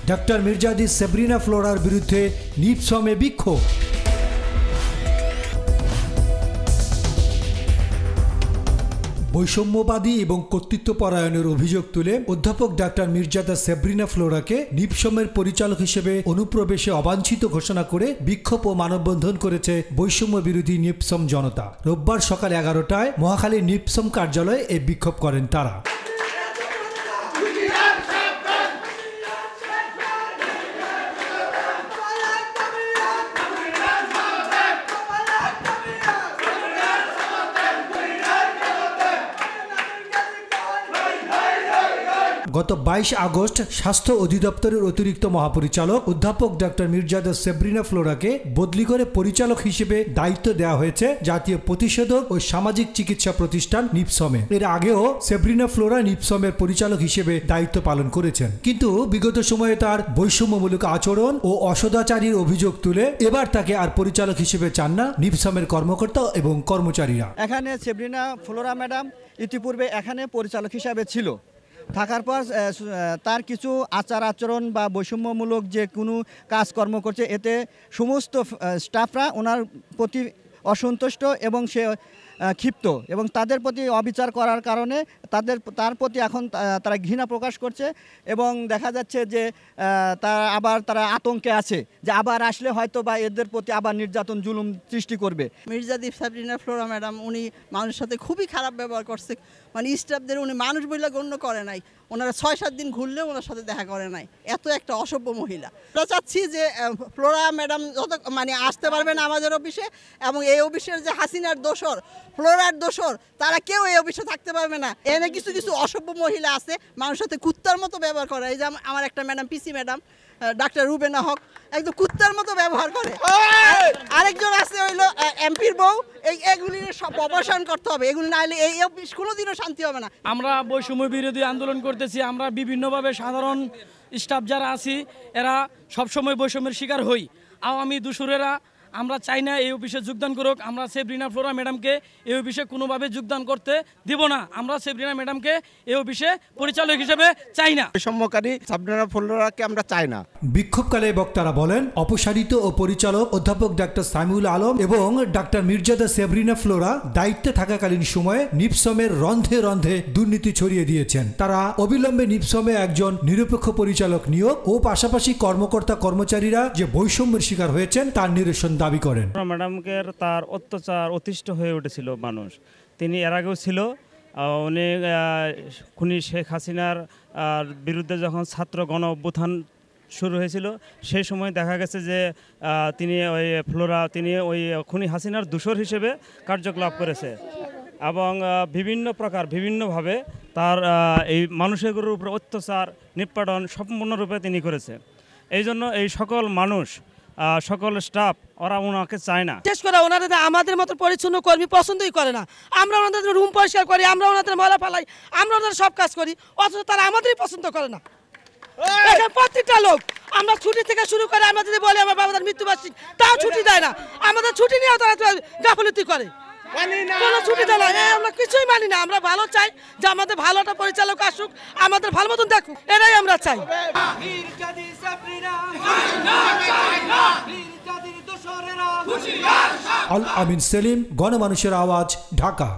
Doctor Mirjadi Sebrina ফ্লোরার বিরুদ্ধে নিপসমে বিক্ষোভ। বৈষম্যবাদী এবং কর্তৃত্বপরায়ণের অভিযোগ তুলে অধ্যাপক ডাক্তার মির্জাদা সেব্রিনা ফ্লোরাকে নিপসমের পরিচালক হিসেবে অনুপ্রবেশে অবাঞ্ছিত ঘোষণা করে বিক্ষোভ ও মানববন্ধন করেছে বৈষম্য বিরোধী নিপসম জনতা। রোববার সকাল 11টায় মহাখালী নিপসম কার্যালয়ে এই বিক্ষোভ করেন তারা। গত 22 আগস্ট স্বাস্থ্য অধিদপ্তরের অতিরিক্ত মহাপরিচালক অধ্যাপক ডাক্তার মির্জাদা সেব্রিনা ফ্লোরাকে বদলি করে পরিচালক হিসেবে দায়িত্ব দেওয়া হয়েছে জাতীয় প্রতিষেধক ও সামাজিক চিকিৎসা প্রতিষ্ঠান নিপসমে। এর আগেও সেব্রিনা ফ্লোরা নিপসমের পরিচালক হিসেবে দায়িত্ব পালন করেছেন, কিন্তু বিগত সময়ে তার বৈষম্যমূলক আচরণ ও অসদাচারীর অভিযোগ তুলে এবার তাকে আর পরিচালক হিসেবে চান না নিপসমের কর্মকর্তা এবং কর্মচারীরা। এখানে সেব্রিনা ফ্লোরা ম্যাডাম ইতিপূর্বে এখানে পরিচালক হিসাবে ছিল, থাকার পর তার কিছু আচার আচরণ বা বৈষম্যমূলক যে কোনো কাজকর্ম করছে, এতে সমস্ত স্টাফরা ওনার প্রতি অসন্তুষ্ট এবং সে ক্ষিপ্ত এবং তাদের প্রতি অবিচার করার কারণে তার প্রতি এখন তারা ঘৃণা প্রকাশ করছে এবং দেখা যাচ্ছে যে তারা আতঙ্কে আছে যে আবার আসলে হয়তো বা এদের প্রতি আবার নির্যাতন জুলুম সৃষ্টি করবে। মির্জাদি সেব্রিনা ফ্লোরা ম্যাডাম উনি মানুষের সাথে খুবই খারাপ ব্যবহার করছে, মানে স্টাফদের উনি মানুষ বলে গণ্য করে নাই। ওনারা 6-7 দিন ঘুরলেও ওনার সাথে দেখা করে নাই, এত একটা অসভ্য মহিলা। আমরা চাচ্ছি যে ফ্লোরা ম্যাডাম যত আসতে পারবেন আমাদের অফিসে, এবং এই অফিসের যে হাসিনার দোসর ফ্লোরার দোসর তারা কেউ এই অফিসে থাকতে পারবে না। এনে কিছু কিছু অসভ্য মহিলা আছে মানুষের সাথে কুত্তার মতো ব্যবহার করে। এই যে আমার একটা ম্যাডাম পিসি ম্যাডাম ডাক্তার রুবেনা হক একদম কুত্তার মতো ব্যবহার করে। আরেকজন আছে হইলো এমপির বউ। এগুলির সব অবসান করতে হবে, এগুলি না হলে এই অফিস কোনোদিনও শান্তি হবে না। আমরা বৈষম্য বিরোধী আন্দোলন করতেছি। আমরা বিভিন্নভাবে সাধারণ স্টাফ যারা আছি এরা সবসময় বৈষম্যের শিকার হই। আওয়ামী দূষরেরা আমরা চাই না এই অফিসে যোগদান করুক। আমরা সেব্রিনা ফ্লোরা ম্যাডামকে এই অফিসে কোনোভাবে যোগদান করতে দিব না। আমরা সেব্রিনা ম্যাডামকে এই অফিসে পরিচালক হিসেবে চাই না। বৈষম্যকারী সেব্রিনা ফ্লোরাকে আমরা চাই না। বিক্ষোভকালে বক্তারা বলেন, অপসারিত ও পরিচালক অধ্যাপক ডাক্তার সামিউল আলম এবং ডাক্তার মির্জাদা সেব্রিনা ফ্লোরা দায়িত্বে থাকাকালীন সময়ে নিপসমের রন্ধে রন্ধে দুর্নীতি ছড়িয়ে দিয়েছেন। তারা অবিলম্বে নিপসমে একজন নিরপেক্ষ পরিচালক নিয়োগ ও পাশাপাশি কর্মকর্তা কর্মচারীরা যে বৈষম্যের শিকার হয়েছেন তার নিরসন দাবি করেন। ম্যাডামকে তার অত্যাচার অতিষ্ঠ হয়ে উঠেছিল মানুষ। তিনি এর আগেও ছিল, উনি খুনি শেখ হাসিনার বিরুদ্ধে যখন ছাত্র গণ অভ্যুত্থান শুরু হয়েছিল সেই সময় দেখা গেছে যে তিনি তিনি ওই খুনি হাসিনার দূষর হিসেবে কার্যকলাপ করেছে এবং বিভিন্নভাবে তার এই মানুষের উপর অত্যাচার নির্যাতন সম্পূর্ণরূপে তিনি করেছে। এই জন্য এই সকল মানুষ সকল স্টাফ ওরা ওনাকে চায় না। বিশেষ করে ওনারা আমাদের মতো পরিচ্ছন্ন কর্মী পছন্দই করে না। আমরা ওনাদের রুম পরিষ্কার করি, আমরা ওনাদের ময়লা ফেলাই, আমরা ওনাদের সব কাজ করি, অথচ তারা আমাদেরই পছন্দ করে না। প্রত্যেকটা লোক আমরা ছুটি থেকে শুরু করে আমরা যদি বলি আমার বাবাদের মৃত্যুবার্ষিকী তাও ছুটি দেয় না। আমাদের ছুটি নিয়েও তারা গাফিলতি করে, কোনো ছুটি দেয় না। আমরা কিছুই মানি না। আমরা ভালো চাই যে আমাদের ভালোটা পরিচালক আসুক, আমাদের ভালো মতন দেখুক, এটাই আমরা চাই। আল আমিন সেলিম, গণমানুষের আওয়াজ, ঢাকা।